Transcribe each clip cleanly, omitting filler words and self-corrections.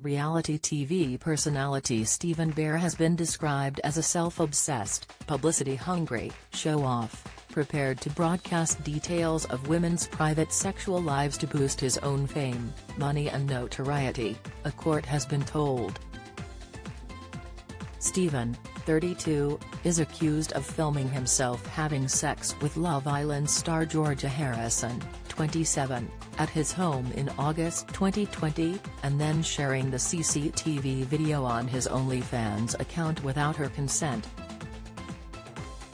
Reality TV personality Stephen Bear has been described as a self-obsessed, publicity-hungry, show-off, prepared to broadcast details of women's private sexual lives to boost his own fame, money and notoriety, a court has been told. Stephen, 32, is accused of filming himself having sex with Love Island star Georgia Harrison, 27, at his home in August 2020, and then sharing the CCTV video on his OnlyFans account without her consent.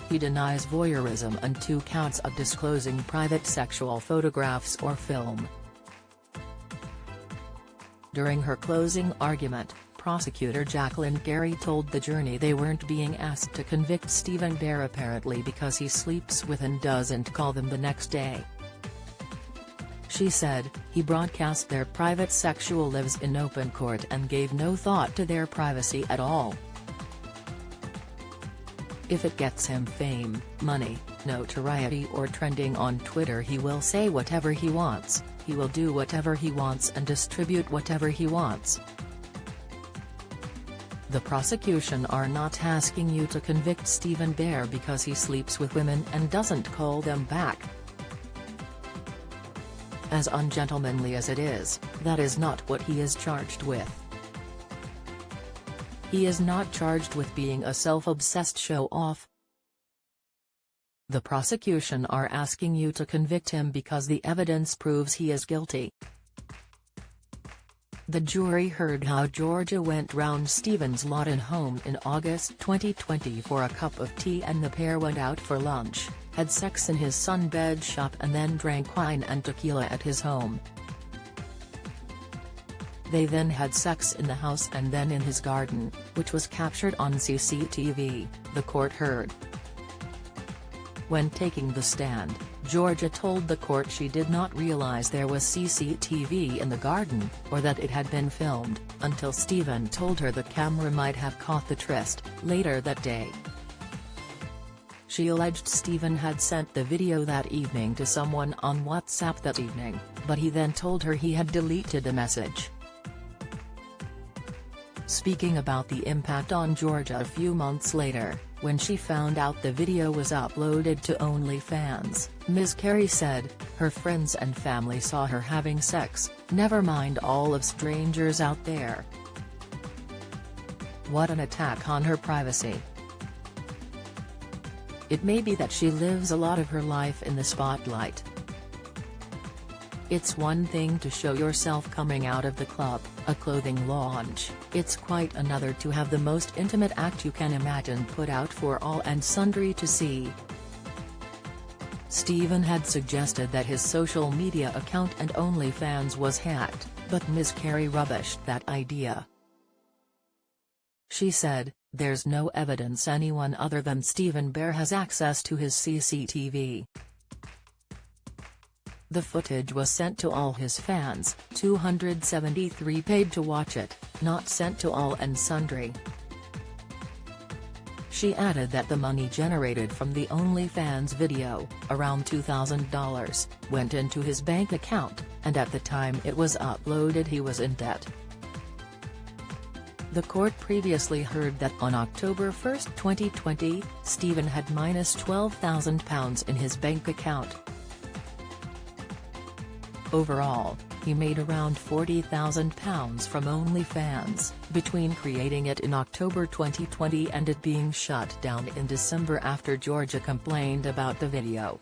He denies voyeurism and 2 counts of disclosing private sexual photographs or film. During her closing argument, prosecutor Jacqueline Gary told the jury they weren't being asked to convict Stephen Bear apparently because he sleeps with and doesn't call them the next day. She said, he broadcast their private sexual lives in open court and gave no thought to their privacy at all. If it gets him fame, money, notoriety or trending on Twitter, he will say whatever he wants, he will do whatever he wants and distribute whatever he wants. The prosecution are not asking you to convict Stephen Bear because he sleeps with women and doesn't call them back. As ungentlemanly as it is, that is not what he is charged with. He is not charged with being a self-obsessed show-off. The prosecution are asking you to convict him because the evidence proves he is guilty. The jury heard how Georgia went round Stephen's Lawton home in August 2020 for a cup of tea, and the pair went out for lunch, had sex in his sunbed shop and then drank wine and tequila at his home. They then had sex in the house and then in his garden, which was captured on CCTV, the court heard. When taking the stand, Georgia told the court she did not realize there was CCTV in the garden, or that it had been filmed, until Stephen told her the camera might have caught the tryst, later that day. She alleged Stephen had sent the video that evening to someone on WhatsApp that evening, but he then told her he had deleted the message. Speaking about the impact on Georgia a few months later, when she found out the video was uploaded to OnlyFans, Ms. Carey said, her friends and family saw her having sex, never mind all of strangers out there. What an attack on her privacy. It may be that she lives a lot of her life in the spotlight. It's one thing to show yourself coming out of the club, a clothing launch, it's quite another to have the most intimate act you can imagine put out for all and sundry to see. Stephen had suggested that his social media account and OnlyFans was hacked, but Ms. Carey rubbished that idea. She said, there's no evidence anyone other than Stephen Bear has access to his CCTV. The footage was sent to all his fans, 273 paid to watch it, not sent to all and sundry. She added that the money generated from the OnlyFans video, around $2,000, went into his bank account, and at the time it was uploaded he was in debt. The court previously heard that on October 1, 2020, Stephen had -£12,000 in his bank account. Overall, he made around £40,000 from OnlyFans, between creating it in October 2020 and it being shut down in December after Georgia complained about the video.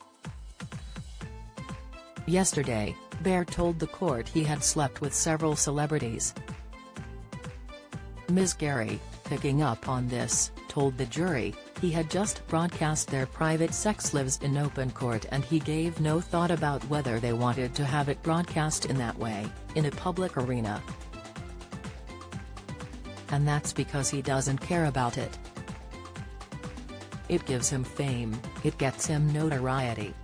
Yesterday, Bear told the court he had slept with several celebrities. Ms. Gary, picking up on this, told the jury, he had just broadcast their private sex lives in open court and he gave no thought about whether they wanted to have it broadcast in that way, in a public arena. And that's because he doesn't care about it. It gives him fame, it gets him notoriety.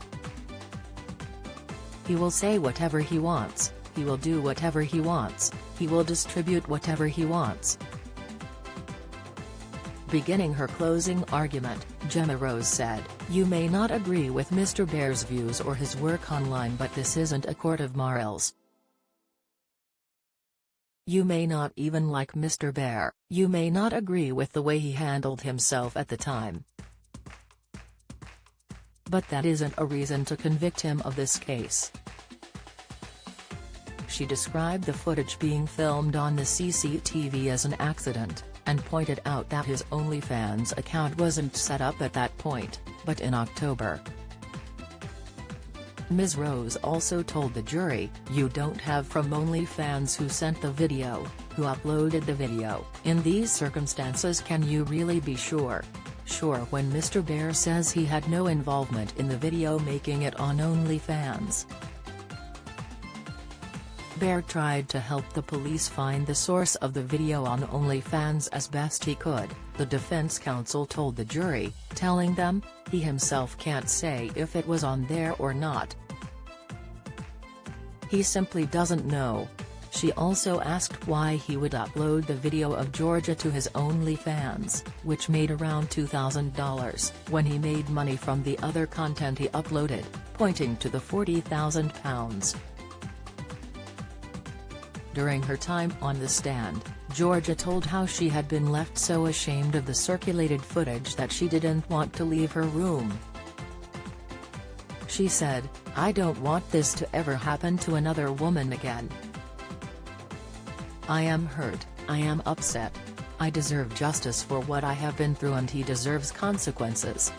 He will say whatever he wants, he will do whatever he wants, he will distribute whatever he wants. Beginning her closing argument, Gemma Rose said, "You may not agree with Mr. Bear's views or his work online, but this isn't a court of morals. You may not even like Mr. Bear, you may not agree with the way he handled himself at the time. But that isn't a reason to convict him of this case. She described the footage being filmed on the CCTV as an accident, and pointed out that his OnlyFans account wasn't set up at that point, but in October. Ms. Rose also told the jury, "You don't have from OnlyFans who sent the video, who uploaded the video. In these circumstances, can you really be sure? Sure, when Mr. Bear says he had no involvement in the video making it on OnlyFans." Bear tried to help the police find the source of the video on OnlyFans as best he could, the defense counsel told the jury, telling them, he himself can't say if it was on there or not. He simply doesn't know. She also asked why he would upload the video of Georgia to his OnlyFans, which made around $2,000, when he made money from the other content he uploaded, pointing to the £40,000. During her time on the stand, Georgia told how she had been left so ashamed of the circulated footage that she didn't want to leave her room. She said, "I don't want this to ever happen to another woman again. I am hurt, I am upset. I deserve justice for what I have been through and he deserves consequences."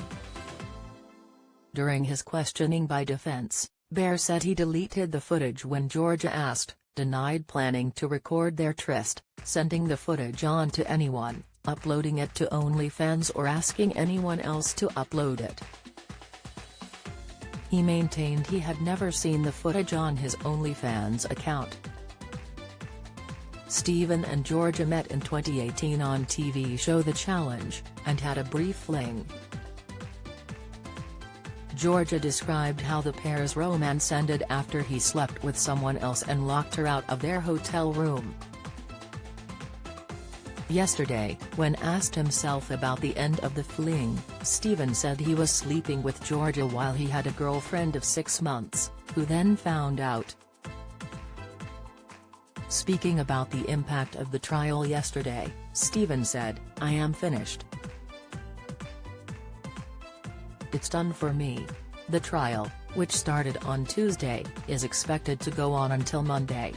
During his questioning by defense, Bear said he deleted the footage when Georgia asked, denied planning to record their tryst, sending the footage on to anyone, uploading it to OnlyFans or asking anyone else to upload it. He maintained he had never seen the footage on his OnlyFans account. Stephen and Georgia met in 2018 on TV show The Challenge, and had a brief fling. Georgia described how the pair's romance ended after he slept with someone else and locked her out of their hotel room. Yesterday, when asked himself about the end of the fling, Stephen said he was sleeping with Georgia while he had a girlfriend of 6 months, who then found out. Speaking about the impact of the trial yesterday, Stephen said, "I am finished. It's done for me." The trial, which started on Tuesday, is expected to go on until Monday.